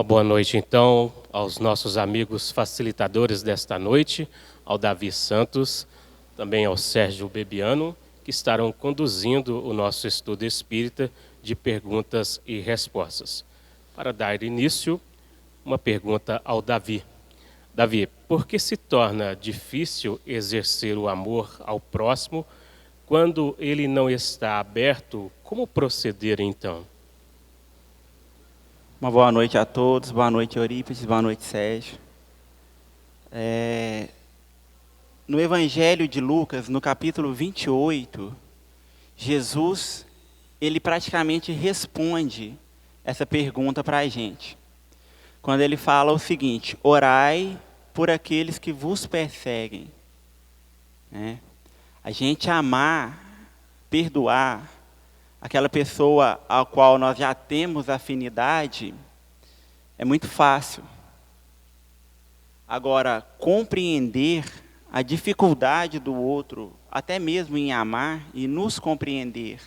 Uma boa noite, então, aos nossos amigos facilitadores desta noite, ao Davi Santos, também ao Sérgio Bebiano, que estarão conduzindo o nosso estudo espírita de perguntas e respostas. Para dar início, uma pergunta ao Davi. Davi, por que se torna difícil exercer o amor ao próximo quando ele não está aberto? Como proceder então? Uma boa noite a todos, boa noite Eurípides, boa noite Sérgio. No Evangelho de Lucas, no capítulo 28, Jesus, ele praticamente responde essa pergunta para a gente. Quando ele fala o seguinte: orai por aqueles que vos perseguem. A gente amar, perdoar aquela pessoa a qual nós já temos afinidade, é muito fácil. Agora, compreender a dificuldade do outro, até mesmo em amar e nos compreender,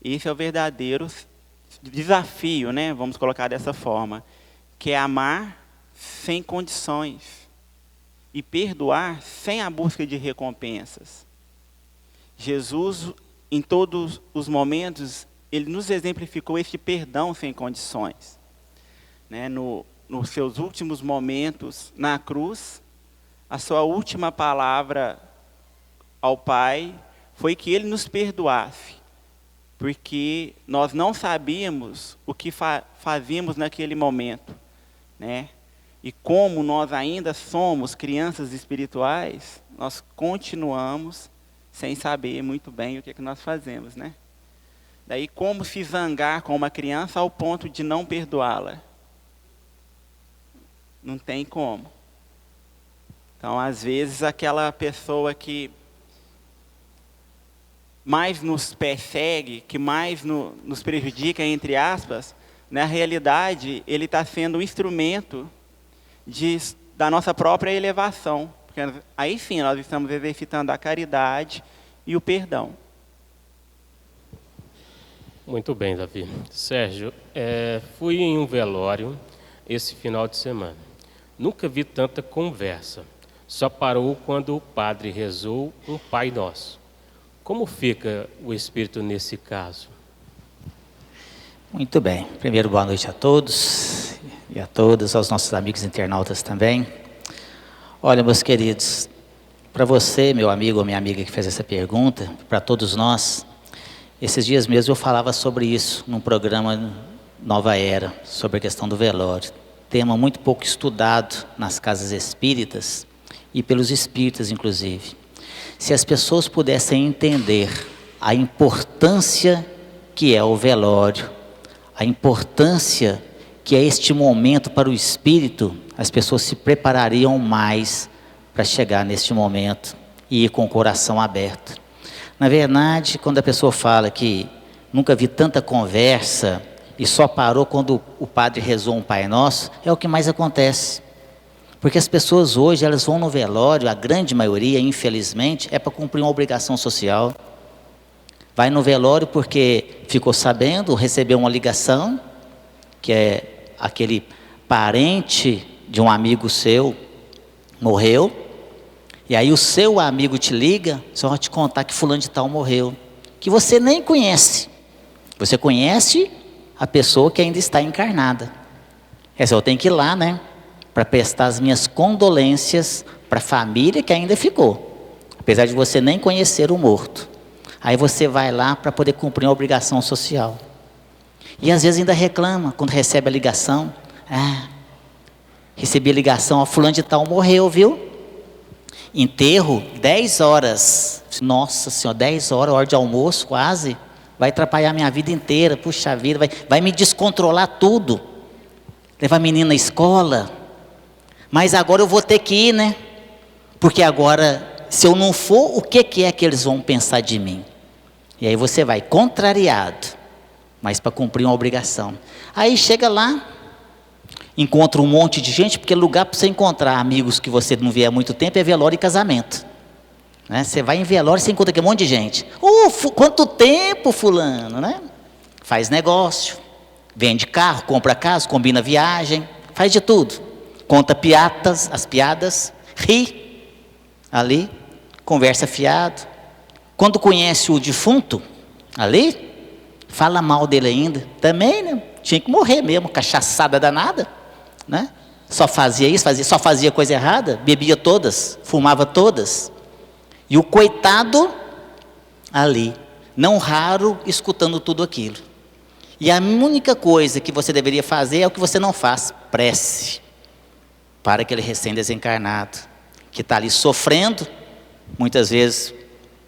esse é o verdadeiro desafio, né? Vamos colocar dessa forma, que é amar sem condições e perdoar sem a busca de recompensas. Jesus, em todos os momentos, ele nos exemplificou este perdão sem condições. Nos seus últimos momentos na cruz, a sua última palavra ao Pai foi que ele nos perdoasse, porque nós não sabíamos o que fazíamos naquele momento. E como nós ainda somos crianças espirituais, nós continuamos sem saber muito bem o que nós fazemos, Daí, como se zangar com uma criança ao ponto de não perdoá-la? Não tem como. Então, às vezes, aquela pessoa que mais nos persegue, que mais nos prejudica, entre aspas, na realidade, ele está sendo um instrumento da nossa própria elevação. Porque aí sim nós estamos exercitando a caridade e o perdão. Muito bem, Davi. Sérgio, fui em um velório esse final de semana. Nunca vi tanta conversa. Só parou quando o padre rezou um Pai Nosso. Como fica o espírito nesse caso? Muito bem. Primeiro, boa noite a todos e a todas, aos nossos amigos internautas também. Olha, meus queridos, para você, meu amigo ou minha amiga que fez essa pergunta, para todos nós, esses dias mesmo eu falava sobre isso num programa Nova Era, sobre a questão do velório. Tema muito pouco estudado nas casas espíritas e pelos espíritas, inclusive. Se as pessoas pudessem entender a importância que é o velório, a importância que é este momento para o espírito, as pessoas se preparariam mais para chegar neste momento e ir com o coração aberto. Na verdade, quando a pessoa fala que nunca vi tanta conversa e só parou quando o padre rezou um Pai Nosso, é o que mais acontece. Porque as pessoas hoje, elas vão no velório, a grande maioria, infelizmente, é para cumprir uma obrigação social. Vai no velório porque ficou sabendo, recebeu uma ligação, que é aquele parente de um amigo seu morreu, e aí o seu amigo te liga, só vai te contar que fulano de tal morreu, que você nem conhece. Você conhece a pessoa que ainda está encarnada. Eu tenho que ir lá, para prestar as minhas condolências para a família que ainda ficou, apesar de você nem conhecer o morto. Aí você vai lá para poder cumprir uma obrigação social. E às vezes ainda reclama quando recebe a ligação. Recebi a ligação, fulano de tal morreu, viu? Enterro, 10 horas. Nossa Senhora, 10 horas, hora de almoço quase. Vai atrapalhar minha vida inteira, puxa vida, vai me descontrolar tudo. Levar a menina à escola. Mas agora eu vou ter que ir, Porque agora, se eu não for, o que é que eles vão pensar de mim? E aí você vai contrariado, mas para cumprir uma obrigação. Aí chega lá, encontra um monte de gente, porque lugar para você encontrar amigos que você não vê há muito tempo é velório e casamento. Você vai em velório e você encontra aquele monte de gente. Quanto tempo, fulano, Faz negócio, Vende carro, compra casa, combina viagem, faz de tudo. Conta piadas, as piadas, ri ali, conversa fiado. Quando conhece o defunto ali, fala mal dele ainda. Também, né? Tinha que morrer mesmo, cachaçada danada, né? Só fazia isso, só fazia coisa errada, bebia todas, fumava todas. E o coitado ali, não raro, escutando tudo aquilo. E a única coisa que você deveria fazer é o que você não faz: prece para aquele recém-desencarnado, que está ali sofrendo, muitas vezes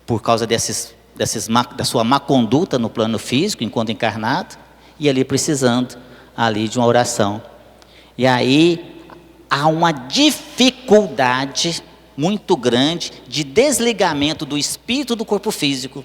por causa da sua má conduta no plano físico, enquanto encarnado, e ali precisando ali de uma oração. E aí há uma dificuldade muito grande de desligamento do espírito do corpo físico,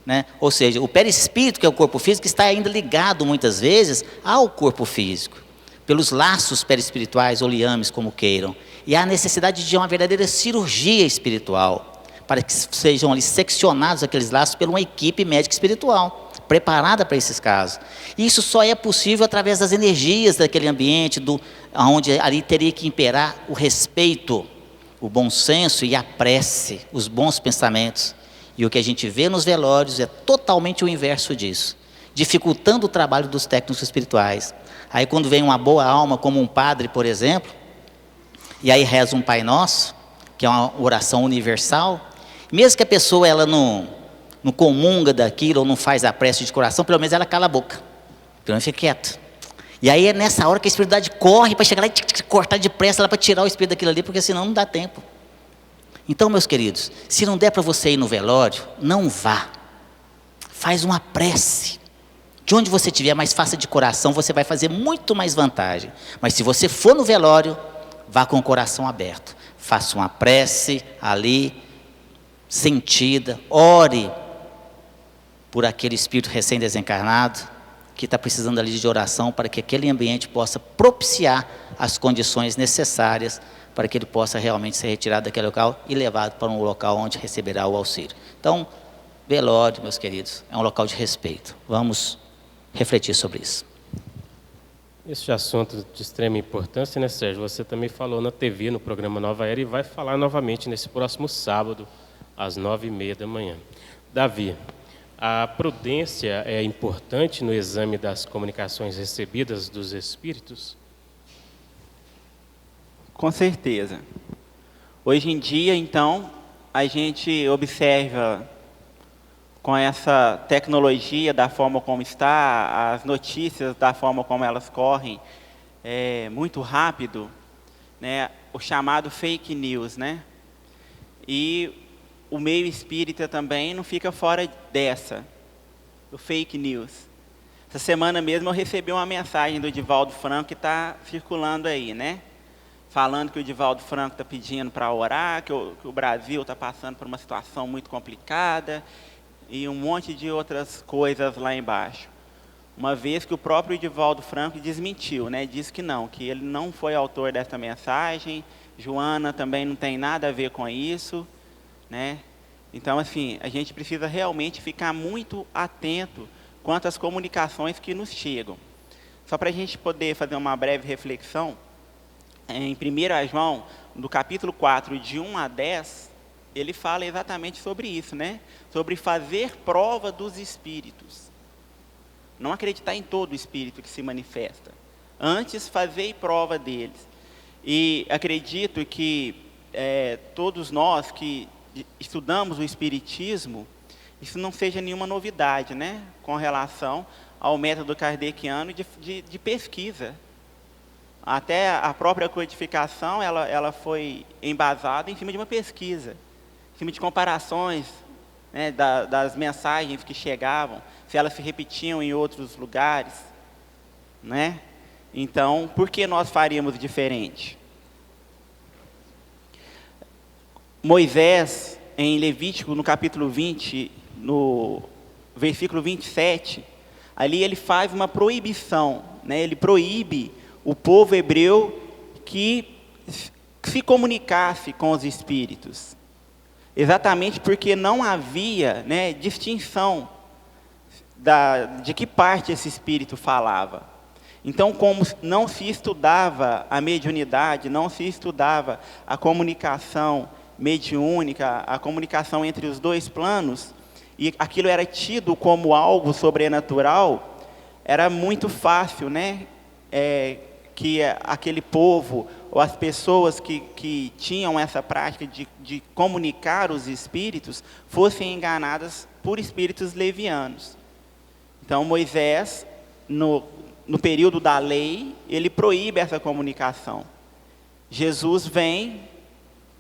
né? Ou seja, o perispírito, que é o corpo físico, está ainda ligado muitas vezes ao corpo físico, pelos laços perispirituais ou liames, como queiram. E há necessidade de uma verdadeira cirurgia espiritual, para que sejam ali seccionados aqueles laços por uma equipe médica espiritual, preparada para esses casos. E isso só é possível através das energias daquele ambiente, onde ali teria que imperar o respeito, o bom senso e a prece, os bons pensamentos. E o que a gente vê nos velórios é totalmente o inverso disso, dificultando o trabalho dos técnicos espirituais. Aí quando vem uma boa alma, como um padre, por exemplo, e aí reza um Pai Nosso, que é uma oração universal, mesmo que a pessoa ela não comunga daquilo, ou não faz a prece de coração, pelo menos ela cala a boca, pelo menos fica quieta. E aí é nessa hora que a espiritualidade corre para chegar lá e cortar depressa para tirar o espírito daquilo ali, porque senão não dá tempo. Então, meus queridos, se não der para você ir no velório, não vá. Faz uma prece. De onde você estiver, mas faça de coração, você vai fazer muito mais vantagem. Mas se você for no velório, vá com o coração aberto. Faça uma prece ali, sentida, ore por aquele espírito recém-desencarnado, que está precisando ali de oração, para que aquele ambiente possa propiciar as condições necessárias para que ele possa realmente ser retirado daquele local e levado para um local onde receberá o auxílio. Então, velório, meus queridos, é um local de respeito. Vamos refletir sobre isso. Esse assunto de extrema importância, né, Sérgio? Você também falou na TV, no programa Nova Era, e vai falar novamente nesse próximo sábado, às 9h30 da manhã. Davi, a prudência é importante no exame das comunicações recebidas dos espíritos? Com certeza. Hoje em dia, então, a gente observa com essa tecnologia da forma como está, as notícias da forma como elas correm, muito rápido, né, o chamado fake news, né? E o meio espírita também não fica fora do fake news. Essa semana mesmo eu recebi uma mensagem do Divaldo Franco que está circulando aí, né? Falando que o Divaldo Franco está pedindo para orar, que o Brasil está passando por uma situação muito complicada e um monte de outras coisas lá embaixo. Uma vez que o próprio Divaldo Franco desmentiu, né? Disse que não, que ele não foi autor dessa mensagem, Joana também não tem nada a ver com isso, né? Então, assim, a gente precisa realmente ficar muito atento quanto às comunicações que nos chegam. Só para a gente poder fazer uma breve reflexão, em 1 João, no capítulo 4, de 1 a 10, ele fala exatamente sobre isso, né? Sobre fazer prova dos espíritos. Não acreditar em todo espírito que se manifesta. Antes, fazer prova deles. E acredito que todos nós que estudamos o espiritismo, isso não seja nenhuma novidade, né? Com relação ao método kardeciano de pesquisa. Até a própria codificação, ela foi embasada em cima de uma pesquisa, em cima de comparações, né, das mensagens que chegavam, se elas se repetiam em outros lugares, né? Então, por que nós faríamos diferente? Moisés, em Levítico, no capítulo 20, no versículo 27, ali ele faz uma proibição, né? Ele proíbe o povo hebreu que se comunicasse com os espíritos. Exatamente porque não havia, né, distinção de que parte esse espírito falava. Então, como não se estudava a mediunidade, não se estudava a comunicação mediúnica, a comunicação entre os dois planos, e aquilo era tido como algo sobrenatural, era muito fácil, né? Que aquele povo, ou as pessoas que tinham essa prática de comunicar os espíritos, fossem enganadas por espíritos levianos. Então, Moisés, no período da lei, ele proíbe essa comunicação. Jesus vem,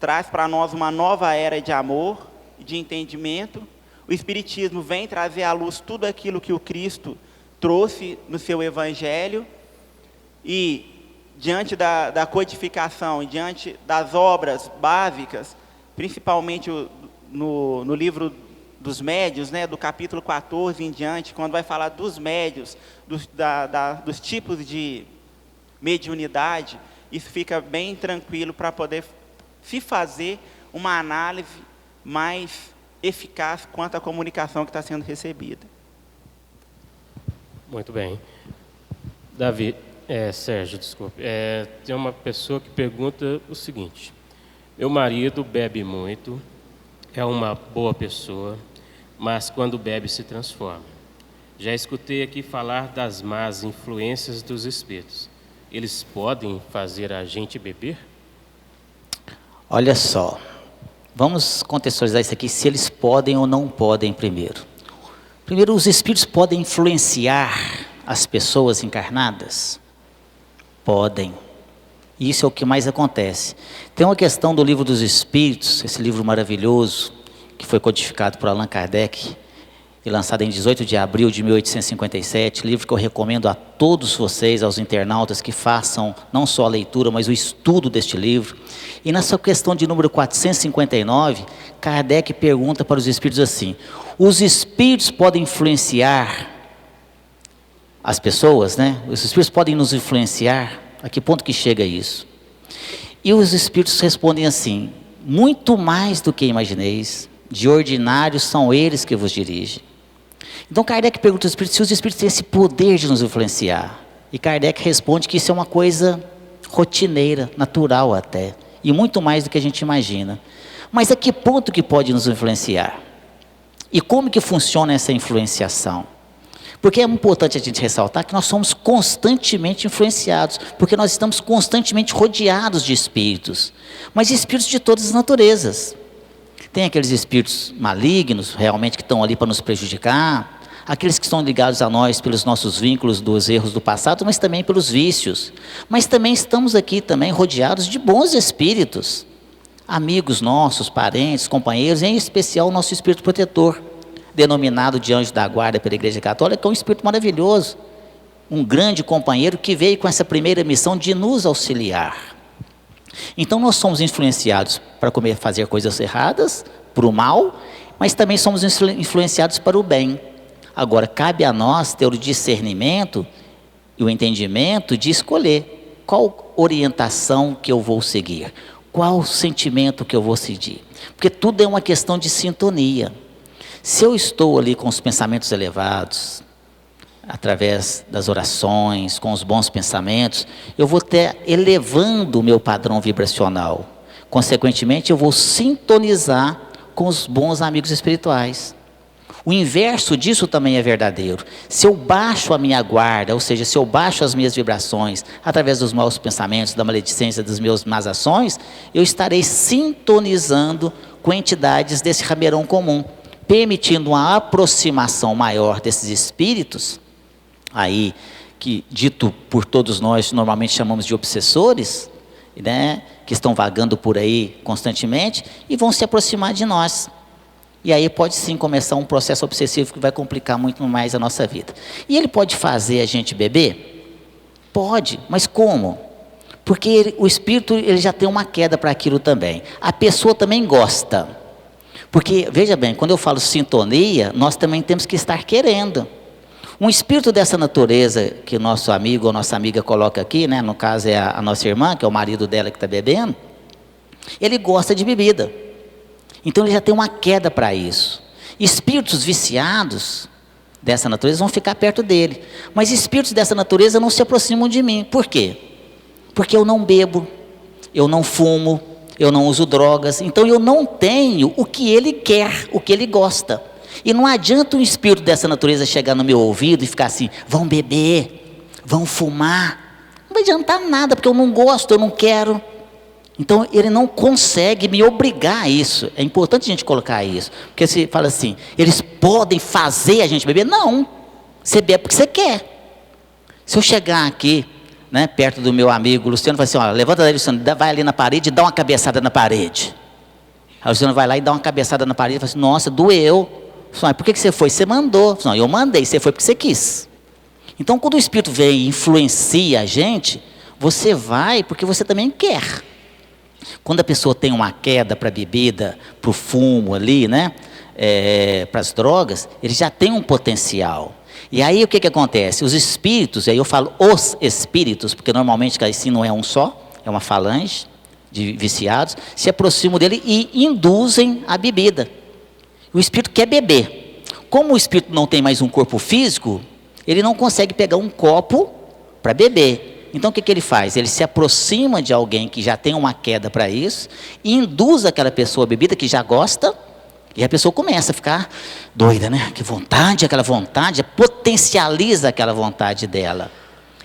traz para nós uma nova era de amor, de entendimento. O Espiritismo vem trazer à luz tudo aquilo que o Cristo trouxe no seu Evangelho. E, diante da codificação, diante das obras básicas, principalmente no livro dos médios, né, do capítulo 14 em diante, quando vai falar dos médios, dos tipos de mediunidade, isso fica bem tranquilo para poder se fazer uma análise mais eficaz quanto à comunicação que está sendo recebida. Muito bem. Sérgio, desculpe. Tem uma pessoa que pergunta o seguinte: meu marido bebe muito, é uma boa pessoa, mas quando bebe se transforma. Já escutei aqui falar das más influências dos espíritos. Eles podem fazer a gente beber? Olha só, vamos contextualizar isso aqui, se eles podem ou não podem primeiro. Primeiro, os espíritos podem influenciar as pessoas encarnadas? Podem. Isso é o que mais acontece. Tem uma questão do Livro dos Espíritos, esse livro maravilhoso, que foi codificado por Allan Kardec, e lançado em 18 de abril de 1857, livro que eu recomendo a todos vocês, aos internautas, que façam não só a leitura, mas o estudo deste livro. E nessa questão de número 459, Kardec pergunta para os espíritos assim: os espíritos podem influenciar as pessoas, né? Os espíritos podem nos influenciar? A que ponto que chega isso? E os espíritos respondem assim: muito mais do que imagineis, de ordinário são eles que vos dirigem. Então Kardec pergunta aos espíritos se os espíritos têm esse poder de nos influenciar. E Kardec responde que isso é uma coisa rotineira, natural até, e muito mais do que a gente imagina. Mas a que ponto que pode nos influenciar? E como que funciona essa influenciação? Porque é importante a gente ressaltar que nós somos constantemente influenciados, porque nós estamos constantemente rodeados de espíritos, mas espíritos de todas as naturezas. Tem aqueles espíritos malignos, realmente, que estão ali para nos prejudicar, aqueles que estão ligados a nós pelos nossos vínculos dos erros do passado, mas também pelos vícios. Mas também estamos aqui também rodeados de bons espíritos, amigos nossos, parentes, companheiros, em especial o nosso espírito protetor, denominado de anjo da guarda pela Igreja Católica, que é um espírito maravilhoso, um grande companheiro que veio com essa primeira missão de nos auxiliar. Então nós somos influenciados para fazer coisas erradas, para o mal, mas também somos influenciados para o bem. Agora, cabe a nós ter o discernimento e o entendimento de escolher qual orientação que eu vou seguir, qual sentimento que eu vou seguir, porque tudo é uma questão de sintonia. Se eu estou ali com os pensamentos elevados, através das orações, com os bons pensamentos, eu vou ter elevando o meu padrão vibracional. Consequentemente, eu vou sintonizar com os bons amigos espirituais. O inverso disso também é verdadeiro. Se eu baixo a minha guarda, ou seja, se eu baixo as minhas vibrações, através dos maus pensamentos, da maledicência, das minhas más ações, eu estarei sintonizando com entidades desse rameirão comum, permitindo uma aproximação maior desses espíritos, aí, que dito por todos nós, normalmente chamamos de obsessores, né, que estão vagando por aí constantemente, e vão se aproximar de nós. E aí pode sim começar um processo obsessivo que vai complicar muito mais a nossa vida. E ele pode fazer a gente beber? Pode, mas como? Porque o espírito ele já tem uma queda para aquilo também. A pessoa também gosta. Porque, veja bem, quando eu falo sintonia, nós também temos que estar querendo. Um espírito dessa natureza que o nosso amigo ou nossa amiga coloca aqui, né, no caso é a nossa irmã, que é o marido dela que está bebendo, ele gosta de bebida. Então ele já tem uma queda para isso. Espíritos viciados, dessa natureza vão ficar perto dele. Mas espíritos dessa natureza não se aproximam de mim. Por quê? Porque eu não bebo, eu não fumo, eu não uso drogas. Então eu não tenho o que ele quer, o que ele gosta. E não adianta um espírito dessa natureza chegar no meu ouvido e ficar assim: vão beber, vão fumar. Não vai adiantar nada, porque eu não gosto, eu não quero. Então ele não consegue me obrigar a isso. É importante a gente colocar isso. Porque se fala assim, eles podem fazer a gente beber. Não, você bebe porque você quer. Se eu chegar aqui, né, perto do meu amigo Luciano, vai assim: ó, levanta daí, Luciano, vai ali na parede e dá uma cabeçada na parede. Aí o Luciano vai lá e dá uma cabeçada na parede e fala assim: nossa, doeu. Falo, por que você foi? Você mandou. Falo, não, eu mandei, você foi porque você quis. Então quando o Espírito vem e influencia a gente, você vai porque você também quer. Quando a pessoa tem uma queda para a bebida, para o fumo ali, né, para as drogas, ele já tem um potencial. E aí o que acontece? Os espíritos, e aí eu falo os espíritos, porque normalmente assim não é um só, é uma falange de viciados, se aproximam dele e induzem a bebida. O espírito quer beber. Como o espírito não tem mais um corpo físico, ele não consegue pegar um copo para beber. Então o que ele faz? Ele se aproxima de alguém que já tem uma queda para isso, e induz aquela pessoa a bebida que já gosta, e a pessoa começa a ficar doida, né? Que vontade, aquela vontade, potencializa aquela vontade dela.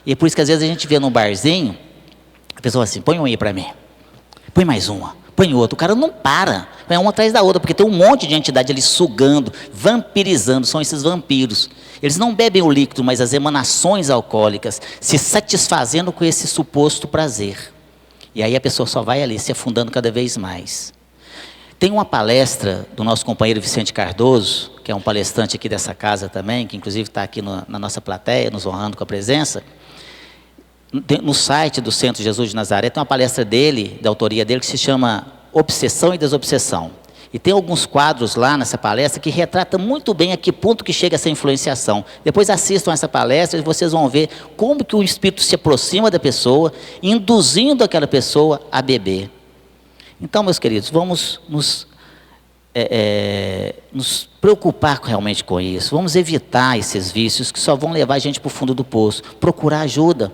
E é por isso que às vezes a gente vê num barzinho, a pessoa assim: põe um aí para mim, põe mais uma, põe outro. O cara não para, vai uma atrás da outra, porque tem um monte de entidade ali sugando, vampirizando, são esses vampiros. Eles não bebem o líquido, mas as emanações alcoólicas, se satisfazendo com esse suposto prazer. E aí a pessoa só vai ali se afundando cada vez mais. Tem uma palestra do nosso companheiro Vicente Cardoso, que é um palestrante aqui dessa casa também, que inclusive está aqui na nossa plateia, nos honrando com a presença. No site do Centro Jesus de Nazaré, tem uma palestra dele, da autoria dele, que se chama Obsessão e Desobsessão. E tem alguns quadros lá nessa palestra que retratam muito bem a que ponto que chega essa influenciação. Depois assistam essa palestra e vocês vão ver como que o espírito se aproxima da pessoa, induzindo aquela pessoa a beber. Então, meus queridos, vamos nos preocupar realmente com isso. Vamos evitar esses vícios que só vão levar a gente para o fundo do poço. Procurar ajuda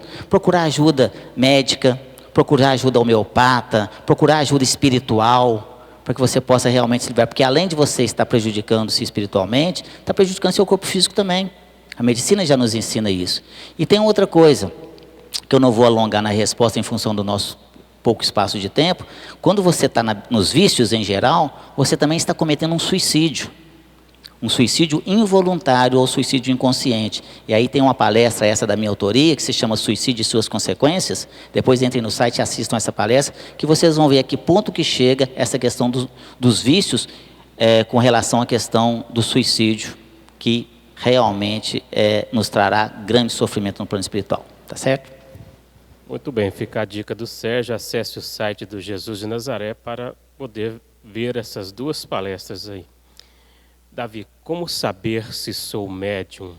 médica, procurar ajuda homeopata, procurar ajuda espiritual, para que você possa realmente se livrar. Porque além de você estar prejudicando-se espiritualmente, está prejudicando seu corpo físico também. A medicina já nos ensina isso. E tem outra coisa, que eu não vou alongar na resposta em função do nosso pouco espaço de tempo. Quando você está nos vícios em geral, você também está cometendo um suicídio involuntário ou suicídio inconsciente. E aí tem uma palestra, essa da minha autoria, que se chama Suicídio e Suas Consequências. Depois entrem no site e assistam essa palestra, que vocês vão ver a que ponto que chega essa questão dos vícios com relação à questão do suicídio, que realmente nos trará grande sofrimento no plano espiritual. Tá certo? Muito bem, fica a dica do Sérgio. Acesse o site do Jesus de Nazaré para poder ver essas duas palestras aí. Davi, como saber se sou médium?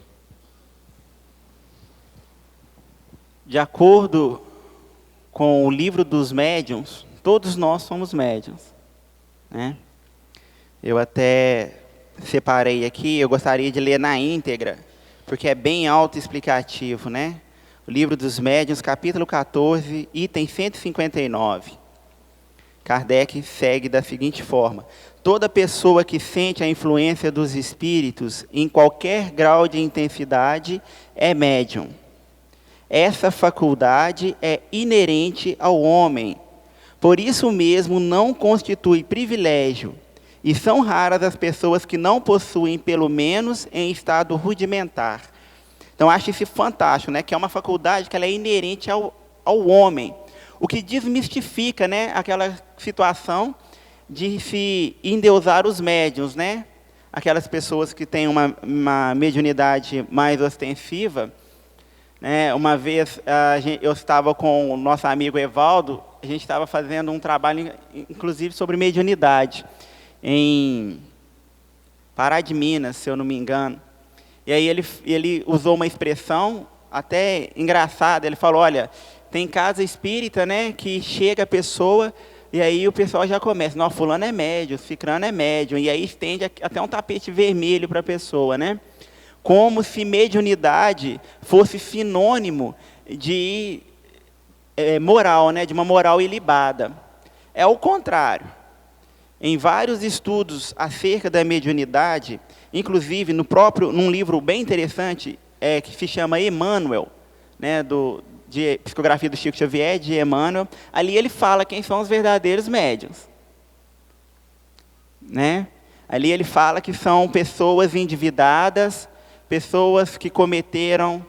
De acordo com o livro dos médiuns, todos nós somos médiuns, né? Eu até separei aqui, eu gostaria de ler na íntegra, porque é bem autoexplicativo, né? O livro dos médiuns, capítulo 14, item 159. Kardec segue da seguinte forma: toda pessoa que sente a influência dos espíritos em qualquer grau de intensidade é médium. Essa faculdade é inerente ao homem. Por isso mesmo não constitui privilégio, e são raras as pessoas que não possuem, pelo menos em estado rudimentar. Então, acho isso fantástico, né? Que é uma faculdade que ela é inerente ao homem. O que desmistifica, né, aquela situação de se endeusar os médiuns, né? Aquelas pessoas que têm uma mediunidade mais ostensiva. Né? Uma vez eu estava com o nosso amigo Evaldo, a gente estava fazendo um trabalho, inclusive, sobre mediunidade, em Pará de Minas, se eu não me engano. E aí ele usou uma expressão até engraçada. Ele falou: olha, tem casa espírita, né, que chega a pessoa e aí o pessoal já começa: não, fulano é médium, cicrano é médium. E aí estende até um tapete vermelho para a pessoa, né? como se mediunidade fosse sinônimo de moral, né, de uma moral ilibada. É o contrário. Em vários estudos acerca da mediunidade, inclusive num livro bem interessante, que se chama Emmanuel, né, de psicografia do Chico Xavier, de Emmanuel, ali ele fala quem são os verdadeiros médiuns. Né? Ali ele fala que são pessoas endividadas, pessoas que cometeram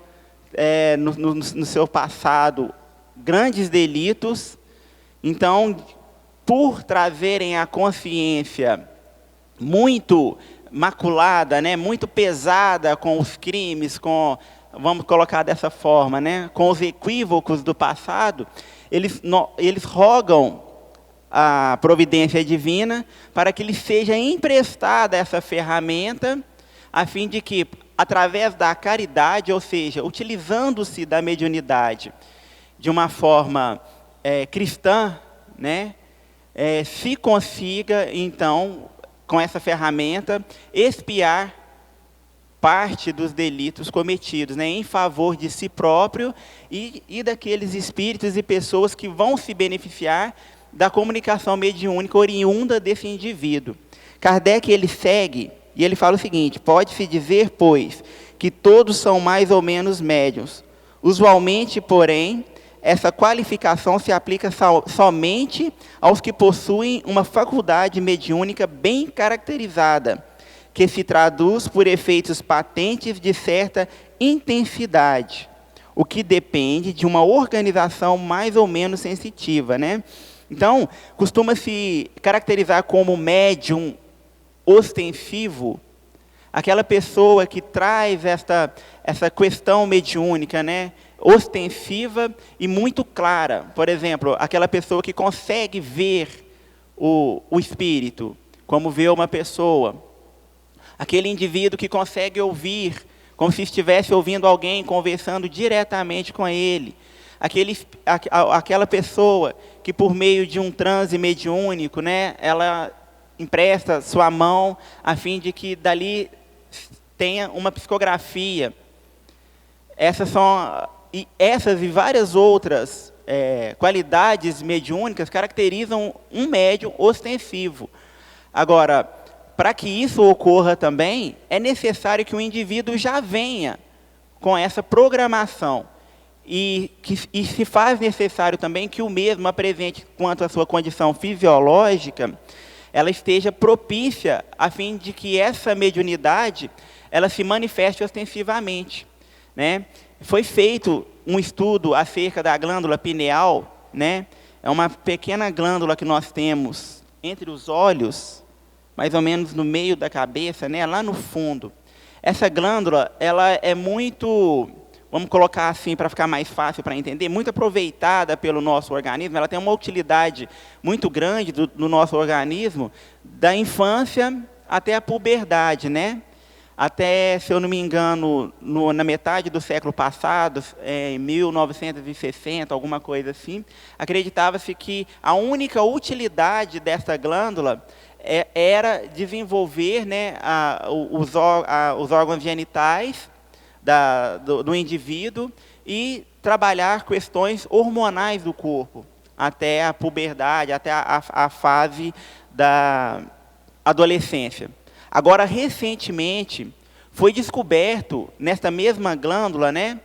no seu passado grandes delitos. Então, por trazerem a consciência muito maculada, né, muito pesada com os crimes, vamos colocar dessa forma, né, com os equívocos do passado, eles rogam a providência divina para que lhe seja emprestada essa ferramenta, a fim de que, através da caridade, ou seja, utilizando-se da mediunidade de uma forma cristã, né, se consiga, então, com essa ferramenta, expiar parte dos delitos cometidos, né, em favor de si próprio e daqueles espíritos e pessoas que vão se beneficiar da comunicação mediúnica oriunda desse indivíduo. Kardec, ele segue, e ele fala o seguinte: pode-se dizer, pois, que todos são mais ou menos médiuns. Usualmente, porém, essa qualificação se aplica somente aos que possuem uma faculdade mediúnica bem caracterizada, que se traduz por efeitos patentes de certa intensidade, o que depende de uma organização mais ou menos sensitiva, né? Então, costuma-se caracterizar como médium ostensivo aquela pessoa que traz essa questão mediúnica, né, ostensiva e muito clara. Por exemplo, aquela pessoa que consegue ver o espírito, como vê uma pessoa. Aquele indivíduo que consegue ouvir, como se estivesse ouvindo alguém conversando diretamente com ele. Aquela pessoa que, por meio de um transe mediúnico, né, ela empresta sua mão a fim de que dali tenha uma psicografia. Essas e várias outras qualidades mediúnicas caracterizam um médium ostensivo. Agora, para que isso ocorra também, é necessário que o indivíduo já venha com essa programação. E se faz necessário também que o mesmo apresente, quanto à sua condição fisiológica, ela esteja propícia a fim de que essa mediunidade ela se manifeste ostensivamente, né? Foi feito um estudo acerca da glândula pineal, né? É uma pequena glândula que nós temos entre os olhos, mais ou menos no meio da cabeça, né? Lá no fundo. Essa glândula, ela é muito, vamos colocar assim para ficar mais fácil para entender, muito aproveitada pelo nosso organismo. Ela tem uma utilidade muito grande no nosso organismo, da infância até a puberdade, né? Até, se eu não me engano, na metade do século passado, em 1960, alguma coisa assim, acreditava-se que a única utilidade dessa glândula era desenvolver, né, os órgãos genitais do indivíduo e trabalhar questões hormonais do corpo, até a puberdade, até a fase da adolescência. Agora, recentemente, foi descoberto, nesta mesma glândula, né,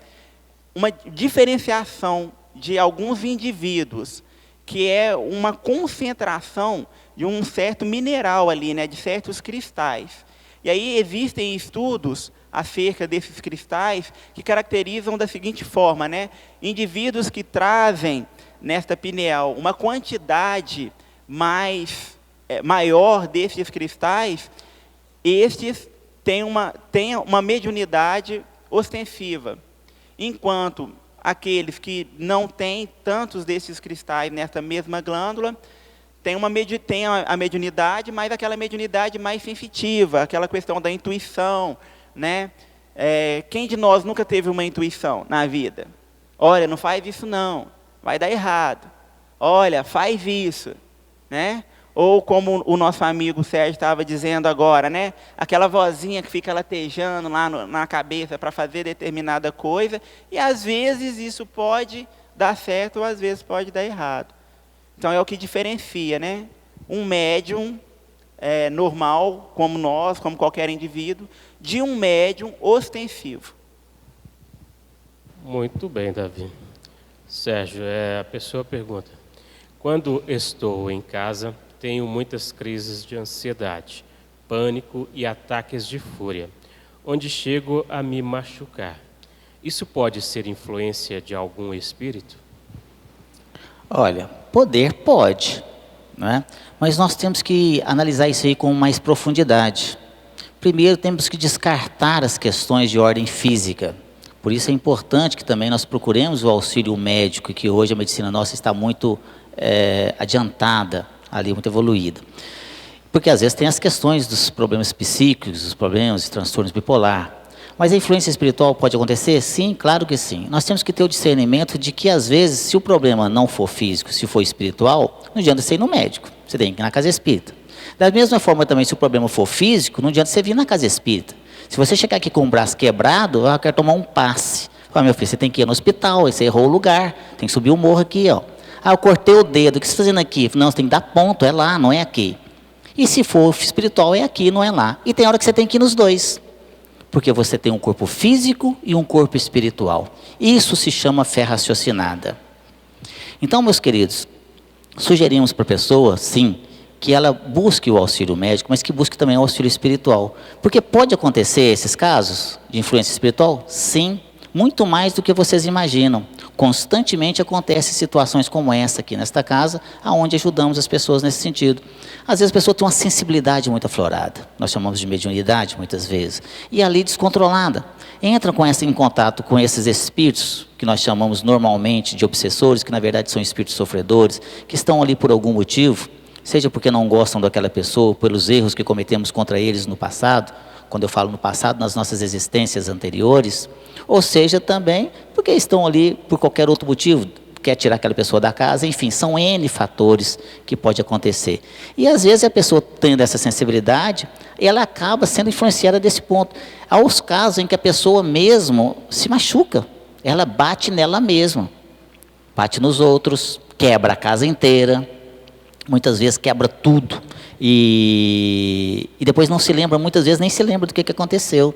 uma diferenciação de alguns indivíduos, que é uma concentração de um certo mineral ali, né, de certos cristais. E aí existem estudos acerca desses cristais que caracterizam da seguinte forma, né, indivíduos que trazem nesta pineal uma quantidade maior desses cristais, estes têm uma mediunidade ostensiva, enquanto aqueles que não têm tantos desses cristais nessa mesma glândula têm a mediunidade, mas aquela mediunidade mais sensitiva, aquela questão da intuição, né? Quem de nós nunca teve uma intuição na vida? Olha, não faz isso não, vai dar errado. Olha, faz isso, né? Ou como o nosso amigo Sérgio estava dizendo agora, né? Aquela vozinha que fica latejando lá na cabeça para fazer determinada coisa, e às vezes isso pode dar certo ou às vezes pode dar errado. Então é o que diferencia, né? Um médium normal, como nós, como qualquer indivíduo, de um médium ostensivo. Muito bem, Davi. Sérgio, a pessoa pergunta: quando estou em casa, tenho muitas crises de ansiedade, pânico e ataques de fúria, onde chego a me machucar. Isso pode ser influência de algum espírito? Olha, poder pode, né? Mas nós temos que analisar isso aí com mais profundidade. Primeiro, temos que descartar as questões de ordem física. Por isso é importante que também nós procuremos o auxílio médico, que hoje a medicina nossa está muito adiantada, ali muito evoluída. Porque às vezes tem as questões dos problemas psíquicos, os problemas de transtornos bipolar. Mas a influência espiritual pode acontecer? Sim, claro que sim. Nós temos que ter o discernimento de que às vezes, se o problema não for físico, se for espiritual, não adianta você ir no médico, você tem que ir na casa espírita. Da mesma forma também, se o problema for físico, não adianta você vir na casa espírita. Se você chegar aqui com o braço quebrado, eu quero tomar um passe. Fala, meu filho, você tem que ir no hospital, aí você errou o lugar, tem que subir o morro aqui, ó. Ah, eu cortei o dedo, o que você está fazendo aqui? Não, você tem que dar ponto, é lá, não é aqui. E se for espiritual, é aqui, não é lá. E tem hora que você tem que ir nos dois. Porque você tem um corpo físico e um corpo espiritual. Isso se chama fé raciocinada. Então, meus queridos, sugerimos para a pessoa, sim, que ela busque o auxílio médico, mas que busque também o auxílio espiritual. Porque pode acontecer esses casos de influência espiritual? Sim, muito mais do que vocês imaginam. Constantemente acontecem situações como essa aqui nesta casa, onde ajudamos as pessoas nesse sentido. Às vezes a pessoa tem uma sensibilidade muito aflorada, nós chamamos de mediunidade muitas vezes, e ali descontrolada. Entra em contato com esses espíritos, que nós chamamos normalmente de obsessores, que na verdade são espíritos sofredores, que estão ali por algum motivo, seja porque não gostam daquela pessoa, pelos erros que cometemos contra eles no passado, quando eu falo no passado, nas nossas existências anteriores, ou seja também porque estão ali por qualquer outro motivo, quer tirar aquela pessoa da casa, enfim, são N fatores que pode acontecer. E às vezes a pessoa tendo essa sensibilidade, ela acaba sendo influenciada desse ponto. Há os casos em que a pessoa mesmo se machuca, ela bate nela mesma, bate nos outros, quebra a casa inteira, muitas vezes quebra tudo, e depois não se lembra, muitas vezes nem se lembra do que aconteceu.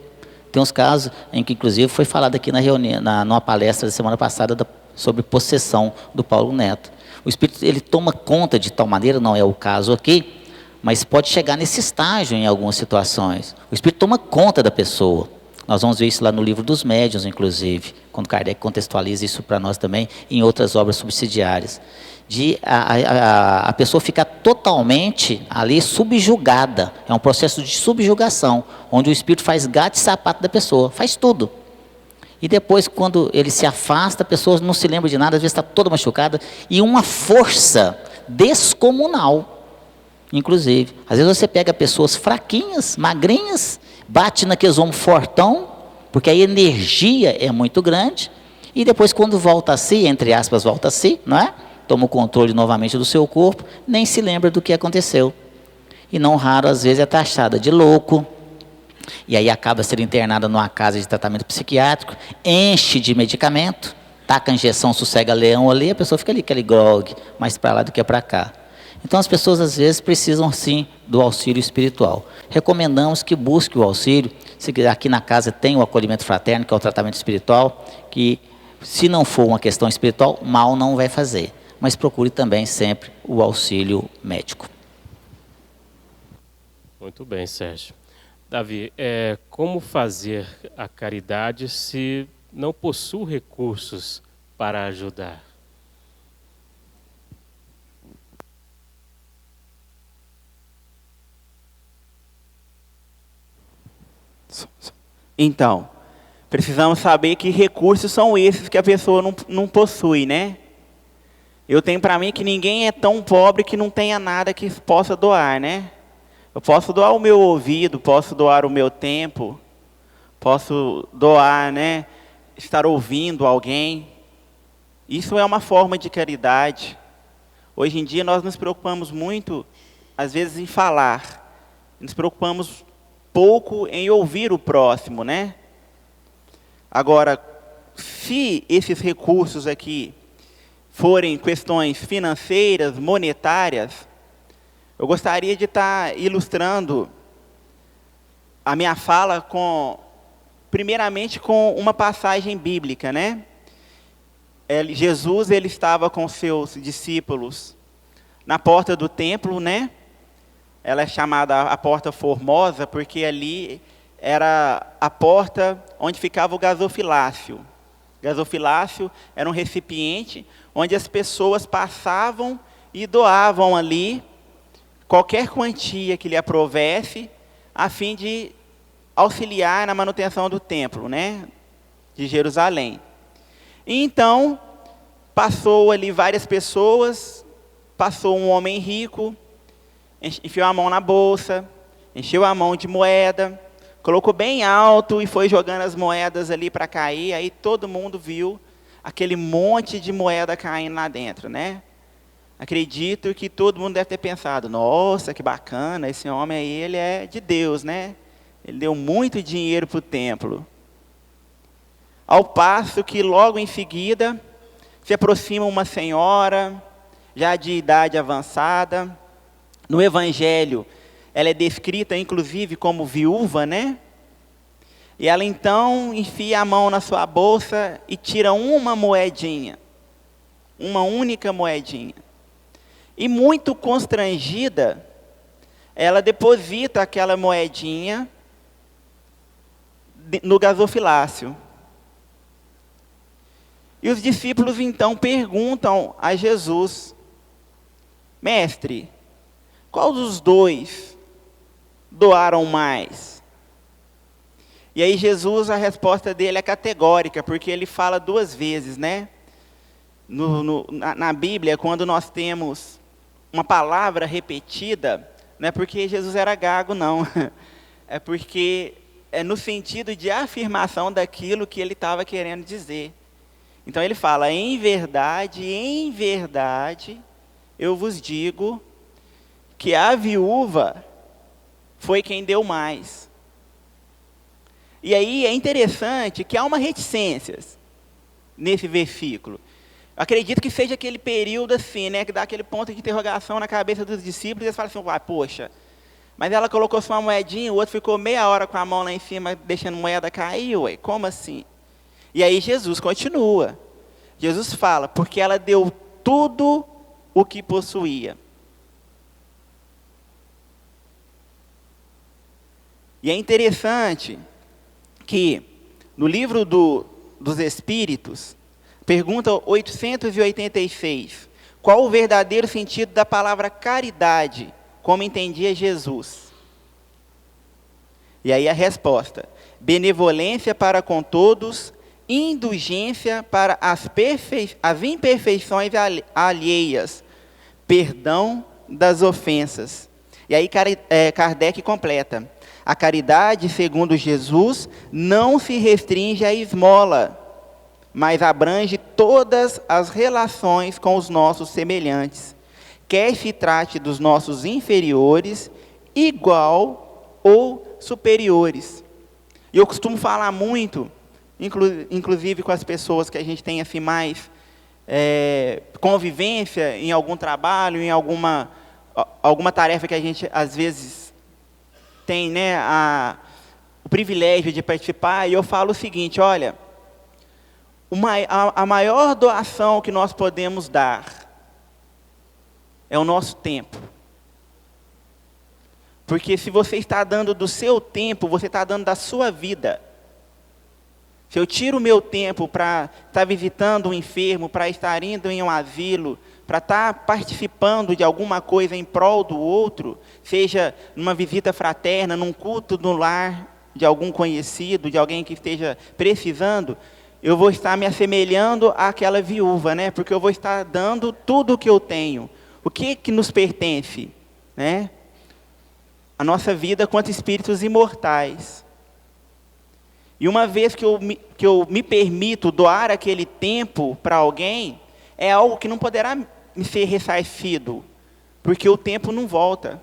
Tem uns casos em que, inclusive, foi falado aqui na reunião, numa palestra da semana passada sobre possessão do Paulo Neto. O espírito, ele toma conta de tal maneira, não é o caso aqui, mas pode chegar nesse estágio em algumas situações. O espírito toma conta da pessoa. Nós vamos ver isso lá no livro dos médiuns, inclusive, quando Kardec contextualiza isso para nós também, em outras obras subsidiárias. De a pessoa ficar totalmente ali subjugada. É um processo de subjugação, onde o espírito faz gato e sapato da pessoa, faz tudo. E depois, quando ele se afasta, a pessoa não se lembra de nada, às vezes está toda machucada, e uma força descomunal, inclusive. Às vezes você pega pessoas fraquinhas, magrinhas, bate naqueles ombros fortão, porque a energia é muito grande, e depois quando volta a si, entre aspas, volta a si, não é? Toma o controle novamente do seu corpo, nem se lembra do que aconteceu. E não raro, às vezes, é taxada de louco, e aí acaba sendo internada numa casa de tratamento psiquiátrico, enche de medicamento, taca a injeção sossega-leão ali, a pessoa fica ali, aquele grog, mais para lá do que para cá. Então as pessoas às vezes precisam sim do auxílio espiritual. Recomendamos que busque o auxílio, se aqui na casa tem o acolhimento fraterno, que é o tratamento espiritual, que se não for uma questão espiritual, mal não vai fazer. Mas procure também sempre o auxílio médico. Muito bem, Sérgio. Davi, como fazer a caridade se não possuo recursos para ajudar? Então, precisamos saber que recursos são esses que a pessoa não possui, né? Eu tenho para mim que ninguém é tão pobre que não tenha nada que possa doar, né? Eu posso doar o meu ouvido, posso doar o meu tempo, posso doar, né? Estar ouvindo alguém. Isso é uma forma de caridade. Hoje em dia nós nos preocupamos muito às vezes, em falar. Nos preocupamos pouco em ouvir o próximo, né? Agora, se esses recursos aqui forem questões financeiras, monetárias, eu gostaria de estar ilustrando a minha fala primeiramente com uma passagem bíblica, né? Jesus, ele estava com seus discípulos na porta do templo, né? Ela é chamada a Porta Formosa, porque ali era a porta onde ficava o gasofilácio. Gasofilácio era um recipiente onde as pessoas passavam e doavam ali qualquer quantia que lhe aprovesse, a fim de auxiliar na manutenção do templo, né, de Jerusalém. E então, passou ali várias pessoas, passou um homem rico, enfiou a mão na bolsa, encheu a mão de moeda, colocou bem alto e foi jogando as moedas ali para cair, aí todo mundo viu aquele monte de moeda caindo lá dentro, né? Acredito que todo mundo deve ter pensado, nossa, que bacana, esse homem aí, ele é de Deus, né? Ele deu muito dinheiro para o templo. Ao passo que logo em seguida se aproxima uma senhora, já de idade avançada. No Evangelho, ela é descrita inclusive como viúva, né? E ela então enfia a mão na sua bolsa e tira uma moedinha. Uma única moedinha. E muito constrangida, ela deposita aquela moedinha no gasofilácio. E os discípulos então perguntam a Jesus: Mestre, qual dos dois doaram mais? E aí Jesus, a resposta dele é categórica, porque ele fala duas vezes, né? Na Bíblia, quando nós temos uma palavra repetida, não é porque Jesus era gago, não. É porque é no sentido de afirmação daquilo que ele estava querendo dizer. Então ele fala, em verdade, eu vos digo que a viúva foi quem deu mais. E aí é interessante que há uma reticência nesse versículo. Acredito que seja aquele período assim, né, que dá aquele ponto de interrogação na cabeça dos discípulos, e eles falam assim, poxa, mas ela colocou só uma moedinha, o outro ficou meia hora com a mão lá em cima, deixando a moeda cair, ué, como assim? E aí Jesus continua. Jesus fala, porque ela deu tudo o que possuía. E é interessante que no livro dos Espíritos, pergunta 886, qual o verdadeiro sentido da palavra caridade, como entendia Jesus? E aí a resposta, benevolência para com todos, indulgência para as imperfeições alheias, perdão das ofensas. E aí Kardec completa, a caridade, segundo Jesus, não se restringe à esmola, mas abrange todas as relações com os nossos semelhantes, quer se trate dos nossos inferiores, igual ou superiores. E eu costumo falar muito, inclusive com as pessoas que a gente tem assim mais convivência em algum trabalho, em alguma tarefa que a gente às vezes tem, né, o privilégio de participar, e eu falo o seguinte, olha, a maior doação que nós podemos dar é o nosso tempo. Porque se você está dando do seu tempo, você está dando da sua vida. Se eu tiro o meu tempo para estar visitando um enfermo, para estar indo em um asilo, para estar participando de alguma coisa em prol do outro, seja numa visita fraterna, num culto no lar de algum conhecido, de alguém que esteja precisando, eu vou estar me assemelhando àquela viúva, né? Porque eu vou estar dando tudo o que eu tenho. O que nos pertence? Né? A nossa vida quanto espíritos imortais. E uma vez que eu me permito doar aquele tempo para alguém, é algo que não poderá me ser ressarcido. porque o tempo não volta.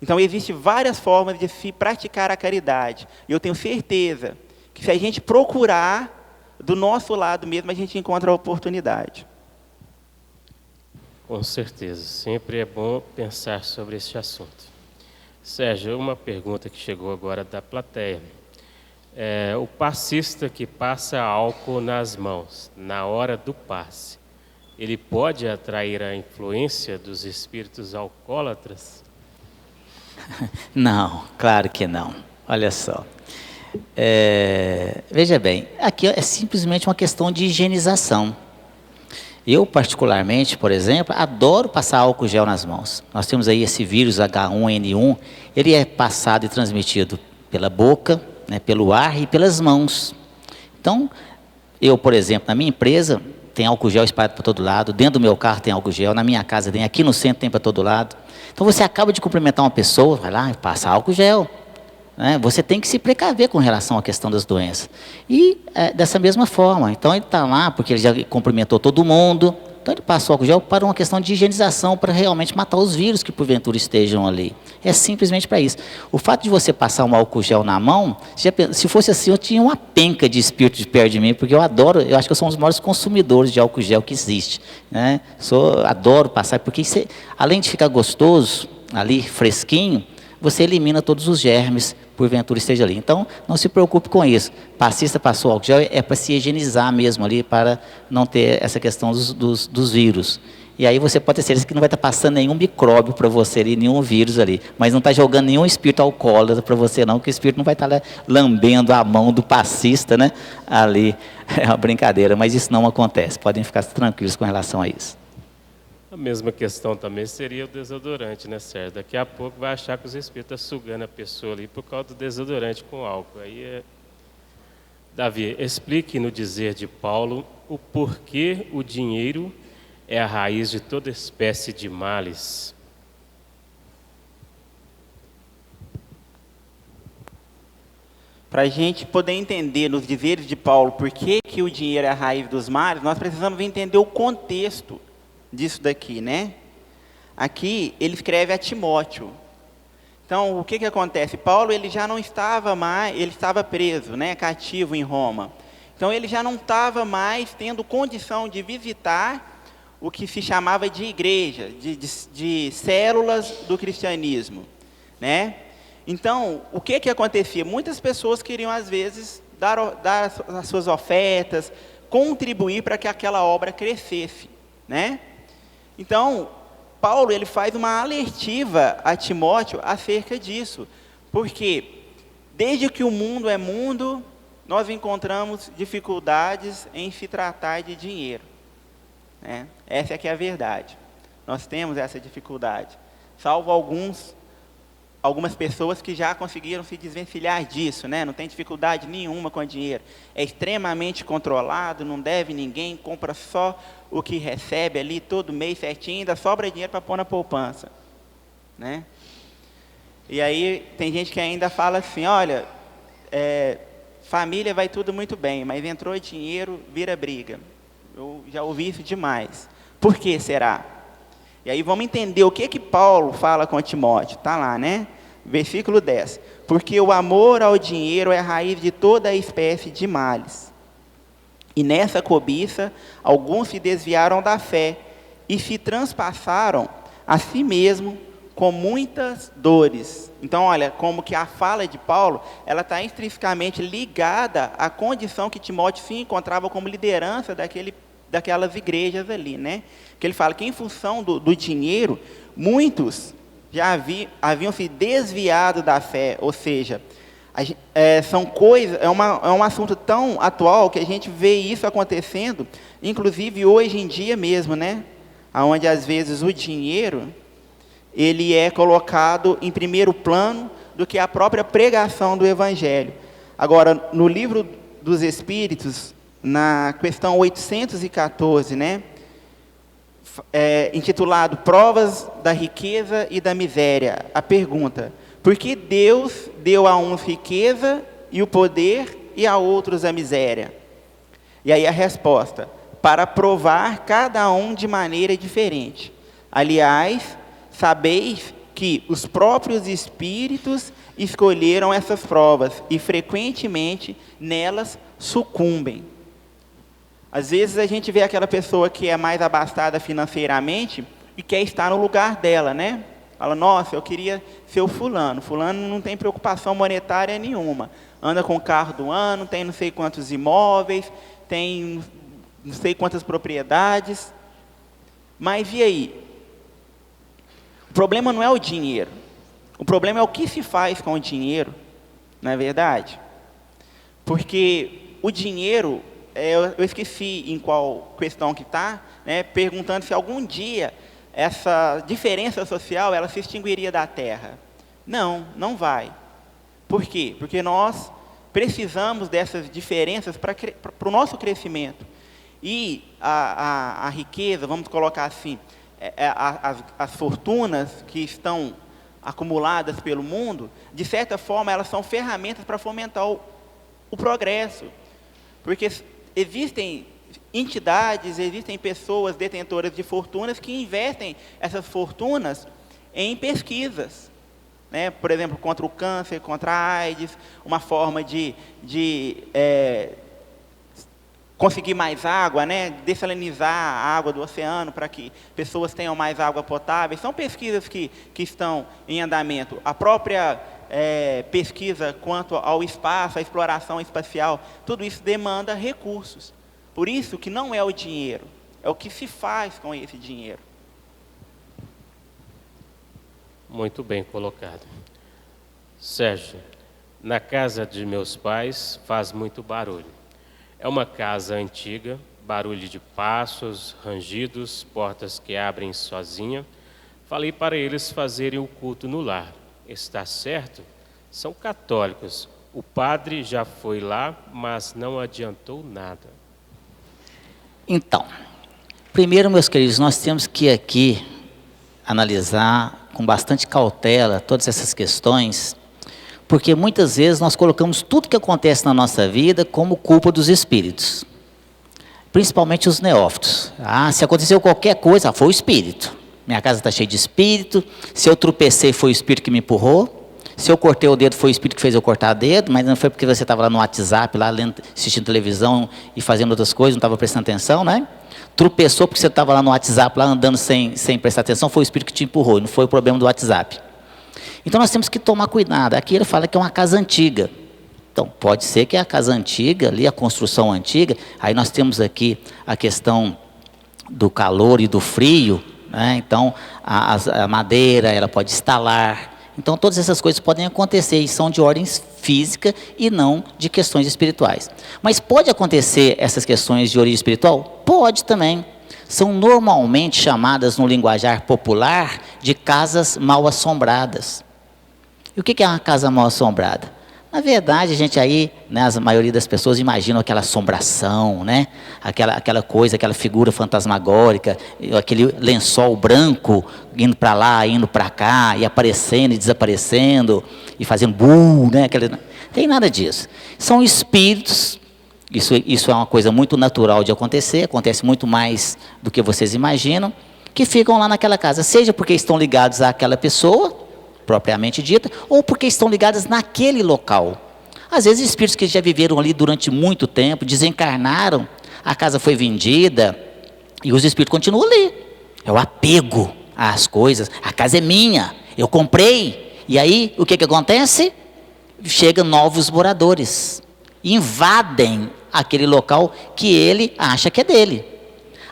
Então, existem várias formas de se praticar a caridade. E eu tenho certeza que se a gente procurar, do nosso lado mesmo, a gente encontra a oportunidade. Com certeza, sempre é bom pensar sobre este assunto. Sérgio, uma pergunta que chegou agora da plateia. O passista que passa álcool nas mãos, na hora do passe, ele pode atrair a influência dos espíritos alcoólatras? Não, claro que não. Olha só. Veja bem, aqui é simplesmente uma questão de higienização. Eu, particularmente, por exemplo, adoro passar álcool gel nas mãos. Nós temos aí esse vírus H1N1, ele é passado e transmitido pela boca, né, pelo ar e pelas mãos. Então, eu, por exemplo, na minha empresa, tem álcool gel espalhado para todo lado, dentro do meu carro tem álcool gel, na minha casa tem, aqui no centro tem para todo lado. Então, você acaba de cumprimentar uma pessoa, vai lá e passa álcool gel. Você tem que se precaver com relação à questão das doenças. E dessa mesma forma, então ele está lá porque ele já cumprimentou todo mundo, então ele passou álcool gel para uma questão de higienização, para realmente matar os vírus que porventura estejam ali. É simplesmente para isso. O fato de você passar um álcool gel na mão, se fosse assim, eu tinha uma penca de espírito de perto de mim, porque eu adoro, eu acho que eu sou um dos maiores consumidores de álcool gel que existe. Né? Adoro passar, porque além de ficar gostoso, ali, fresquinho, você elimina todos os germes, porventura esteja ali. Então, não se preocupe com isso. Passista passou álcool gel, é para se higienizar mesmo ali, para não ter essa questão dos vírus. E aí você pode ter certeza que não vai estar passando nenhum micróbio para você ali, nenhum vírus ali. Mas não está jogando nenhum espírito alcoólatra para você não, que o espírito não vai estar lambendo a mão do passista, né? Ali, é uma brincadeira, mas isso não acontece. Podem ficar tranquilos com relação a isso. A mesma questão também seria o desodorante, né, Sérgio? Daqui a pouco vai achar que os espíritos estão sugando a pessoa ali por causa do desodorante com álcool. Davi, explique no dizer de Paulo o porquê o dinheiro é a raiz de toda espécie de males. Para a gente poder entender nos dizeres de Paulo por que o dinheiro é a raiz dos males, nós precisamos entender o contexto disso daqui, né? Aqui ele escreve a Timóteo. Então, o que acontece? Paulo, ele já não estava mais, ele estava preso, né, cativo em Roma. Então, ele já não estava mais tendo condição de visitar o que se chamava de igreja, de células do cristianismo, né? Então, o que acontecia? Muitas pessoas queriam, às vezes, dar as suas ofertas, contribuir para que aquela obra crescesse, né? Então, Paulo, ele faz uma alertiva a Timóteo acerca disso, porque desde que o mundo é mundo, nós encontramos dificuldades em se tratar de dinheiro, né? Essa é que é a verdade. Nós temos essa dificuldade, salvo algumas pessoas que já conseguiram se desvencilhar disso, né? Não tem dificuldade nenhuma com o dinheiro. É extremamente controlado, não deve ninguém, compra só o que recebe ali todo mês certinho, ainda sobra dinheiro para pôr na poupança, né? E aí tem gente que ainda fala assim, olha, família vai tudo muito bem, mas entrou dinheiro, vira briga. Eu já ouvi isso demais. Por que será? E aí vamos entender o que Paulo fala com Timóteo. Está lá, né? Versículo 10. Porque o amor ao dinheiro é a raiz de toda a espécie de males. E nessa cobiça, alguns se desviaram da fé e se transpassaram a si mesmo com muitas dores. Então, olha, como que a fala de Paulo, ela está intrinsecamente ligada à condição que Timóteo se encontrava como liderança daquelas igrejas ali, né? Que ele fala que em função do dinheiro, muitos já haviam se desviado da fé, ou seja, são coisas, é um assunto tão atual que a gente vê isso acontecendo, inclusive hoje em dia mesmo, né? Onde às vezes o dinheiro, ele é colocado em primeiro plano do que a própria pregação do Evangelho. Agora, no livro dos Espíritos, na questão 814, né? Intitulado Provas da Riqueza e da Miséria, a pergunta: por que Deus deu a uns riqueza e o poder e a outros a miséria? E aí a resposta: para provar cada um de maneira diferente. Aliás, sabeis que os próprios espíritos escolheram essas provas e frequentemente nelas sucumbem. Às vezes a gente vê aquela pessoa que é mais abastada financeiramente e quer estar no lugar dela, né? Fala, nossa, eu queria ser o fulano. Fulano não tem preocupação monetária nenhuma. Anda com o carro do ano, tem não sei quantos imóveis, tem não sei quantas propriedades. Mas e aí? O problema não é o dinheiro. O problema é o que se faz com o dinheiro, não é verdade? Porque o dinheiro, eu esqueci em qual questão que está, né, perguntando se algum dia essa diferença social ela se extinguiria da Terra. Não, não vai. Por quê? Porque nós precisamos dessas diferenças para o nosso crescimento. E a riqueza, vamos colocar assim, as fortunas que estão acumuladas pelo mundo, de certa forma, elas são ferramentas para fomentar o progresso. Porque existem entidades, existem pessoas detentoras de fortunas que investem essas fortunas em pesquisas, né? Por exemplo, contra o câncer, contra a AIDS, uma forma de conseguir mais água, né? Dessalinizar a água do oceano para que pessoas tenham mais água potável. São pesquisas que estão em andamento. A própria pesquisa quanto ao espaço, a exploração espacial, tudo isso demanda recursos. Por isso que não é o dinheiro, é o que se faz com esse dinheiro. Muito bem colocado. Sérgio, na casa de meus pais faz muito barulho. É uma casa antiga, barulho de passos, rangidos, portas que abrem sozinha. Falei para eles fazerem o culto no lar. Está certo? São católicos. O padre já foi lá, mas não adiantou nada. Então, primeiro, meus queridos, nós temos que aqui analisar com bastante cautela todas essas questões, porque muitas vezes nós colocamos tudo que acontece na nossa vida como culpa dos espíritos, principalmente os neófitos. Se aconteceu qualquer coisa, foi o espírito. Minha casa está cheia de espírito. Se eu tropecei, foi o espírito que me empurrou. Se eu cortei o dedo, foi o espírito que fez eu cortar o dedo, mas não foi porque você estava lá no WhatsApp, lá lendo, assistindo televisão e fazendo outras coisas, não estava prestando atenção, né? Tropeçou porque você estava lá no WhatsApp, lá andando sem prestar atenção, foi o espírito que te empurrou, não foi o problema do WhatsApp. Então nós temos que tomar cuidado. Aqui ele fala que é uma casa antiga. Então pode ser que é a casa antiga, ali a construção antiga, aí nós temos aqui a questão do calor e do frio, né? Então a madeira, ela pode estalar. Então, todas essas coisas podem acontecer e são de ordem física e não de questões espirituais. Mas pode acontecer essas questões de origem espiritual? Pode também. São normalmente chamadas no linguajar popular de casas mal assombradas. E o que é uma casa mal assombrada? Na verdade, a gente aí, né, a maioria das pessoas imaginam aquela assombração, né? Aquela coisa, aquela figura fantasmagórica, aquele lençol branco indo para lá, indo para cá, e aparecendo e desaparecendo, e fazendo né? Não tem nada disso. São espíritos, isso é uma coisa muito natural de acontecer, acontece muito mais do que vocês imaginam, que ficam lá naquela casa, seja porque estão ligados àquela pessoa, propriamente dita, ou porque estão ligadas naquele local. Às vezes espíritos que já viveram ali durante muito tempo, desencarnaram, a casa foi vendida, e os espíritos continuam ali. É o apego às coisas, a casa é minha, eu comprei, e aí o que acontece? Chegam novos moradores, invadem aquele local que ele acha que é dele.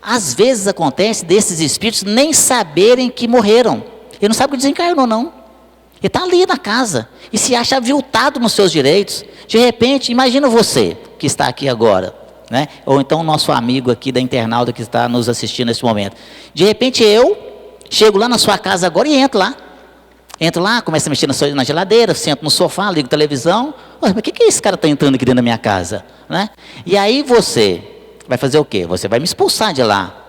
Às vezes acontece desses espíritos nem saberem que morreram, ele não sabe que desencarnou não. Ele está ali na casa e se acha aviltado nos seus direitos. De repente, imagina você que está aqui agora, né? Ou então o nosso amigo aqui da internauta que está nos assistindo nesse momento. De repente eu chego lá na sua casa agora e entro lá, começo a mexer na geladeira, sento no sofá, ligo a televisão. Mas o que esse cara está entrando aqui dentro da minha casa? Né? E aí você vai fazer o quê? Você vai me expulsar de lá.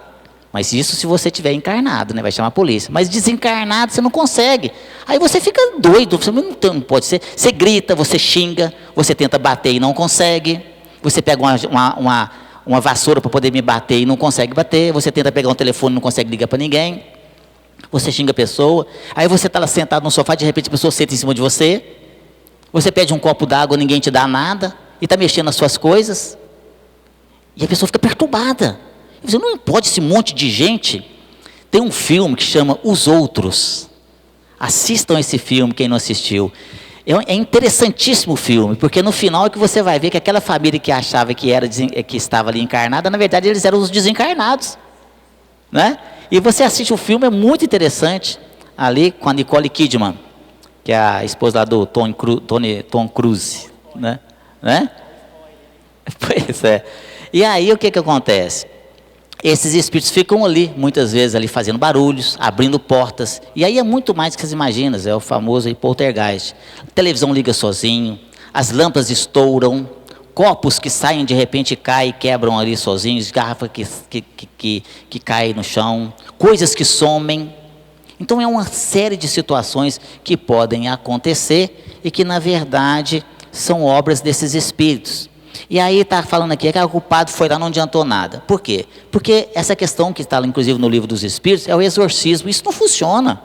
Mas isso se você estiver encarnado, né? Vai chamar a polícia. Mas desencarnado você não consegue. Aí você fica doido, você não pode ser. Você grita, você xinga, você tenta bater e não consegue. Você pega uma vassoura para poder me bater e não consegue bater, você tenta pegar um telefone e não consegue ligar para ninguém, você xinga a pessoa, aí você está lá sentado no sofá, de repente a pessoa senta em cima de você, você pede um copo d'água, ninguém te dá nada, e está mexendo nas suas coisas, e a pessoa fica perturbada. Você não pode, esse monte de gente. Tem um filme que chama Os Outros. Assistam esse filme, quem não assistiu. É interessantíssimo o filme, porque no final é que você vai ver que aquela família que achava que estava ali encarnada, na verdade eles eram os desencarnados, né? E você assiste o filme, é muito interessante, ali com a Nicole Kidman, que é a esposa lá do Tom Cruise, né? Pois é. E aí o que acontece? Esses espíritos ficam ali, muitas vezes ali fazendo barulhos, abrindo portas, e aí é muito mais do que você imagina, é o famoso poltergeist. A televisão liga sozinho, as lâmpadas estouram, copos que saem de repente caem e quebram ali sozinhos, garrafas que caem no chão, coisas que somem. Então é uma série de situações que podem acontecer e que na verdade são obras desses espíritos. E aí está falando aqui que o culpado foi lá, não adiantou nada. Por quê? Porque essa questão que está inclusive no livro dos Espíritos é o exorcismo. Isso não funciona.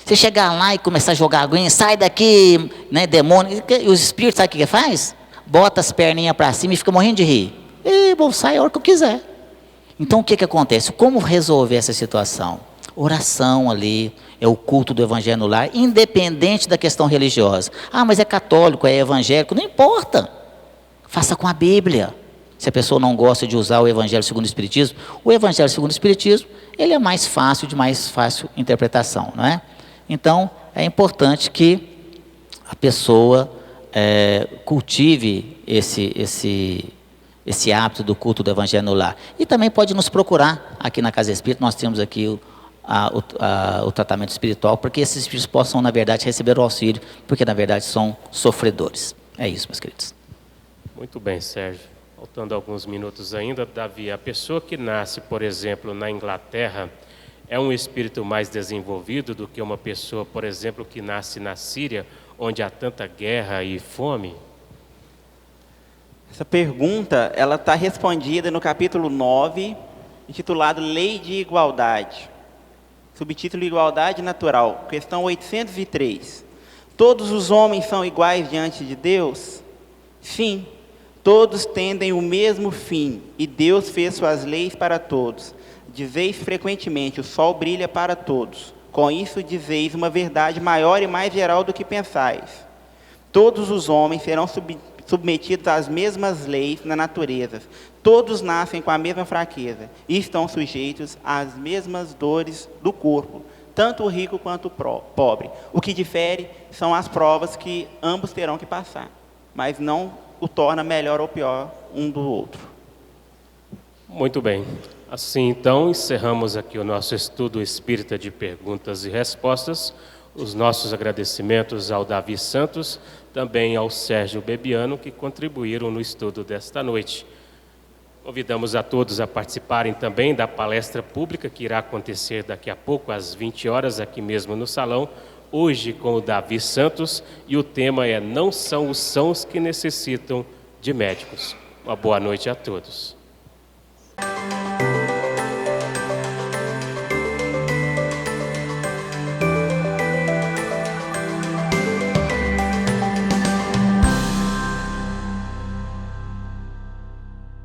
Você chegar lá e começar a jogar aguinha, sai daqui, né, demônio. E os espíritos, sabe o que faz? Bota as perninhas para cima e fica morrendo de rir. E bom, sai a hora que eu quiser. Então o que acontece? Como resolver essa situação? Oração ali, é o culto do evangelho no lar, independente da questão religiosa. Ah, mas é católico, é evangélico, não importa. Faça com a Bíblia. Se a pessoa não gosta de usar o Evangelho segundo o Espiritismo, o Evangelho segundo o Espiritismo, ele é mais fácil, de mais fácil interpretação, não é? Então, é importante que a pessoa cultive esse hábito do culto do Evangelho no lar. E também pode nos procurar aqui na Casa Espírita, nós temos aqui o tratamento espiritual, para que esses espíritos possam, na verdade, receber o auxílio, porque, na verdade, são sofredores. É isso, meus queridos. Muito bem, Sérgio. Faltando alguns minutos ainda, Davi, a pessoa que nasce, por exemplo, na Inglaterra, é um espírito mais desenvolvido do que uma pessoa, por exemplo, que nasce na Síria, onde há tanta guerra e fome? Essa pergunta, ela está respondida no capítulo 9, intitulado Lei de Igualdade. Subtítulo Igualdade Natural, questão 803. Todos os homens são iguais diante de Deus? Sim. Todos tendem o mesmo fim, e Deus fez suas leis para todos. Dizeis frequentemente, o sol brilha para todos. Com isso dizeis uma verdade maior e mais geral do que pensais. Todos os homens serão submetidos às mesmas leis na natureza. Todos nascem com a mesma fraqueza, e estão sujeitos às mesmas dores do corpo, tanto o rico quanto o pobre. O que difere são as provas que ambos terão que passar, mas não o torna melhor ou pior um do outro. Muito bem. Assim, então, encerramos aqui o nosso estudo espírita de perguntas e respostas. Os nossos agradecimentos ao Davi Santos, também ao Sérgio Bebiano, que contribuíram no estudo desta noite. Convidamos a todos a participarem também da palestra pública que irá acontecer daqui a pouco, às 20 horas, aqui mesmo no salão, hoje com o Davi Santos, e o tema é Não são os sãos que necessitam de médicos. Uma boa noite a todos.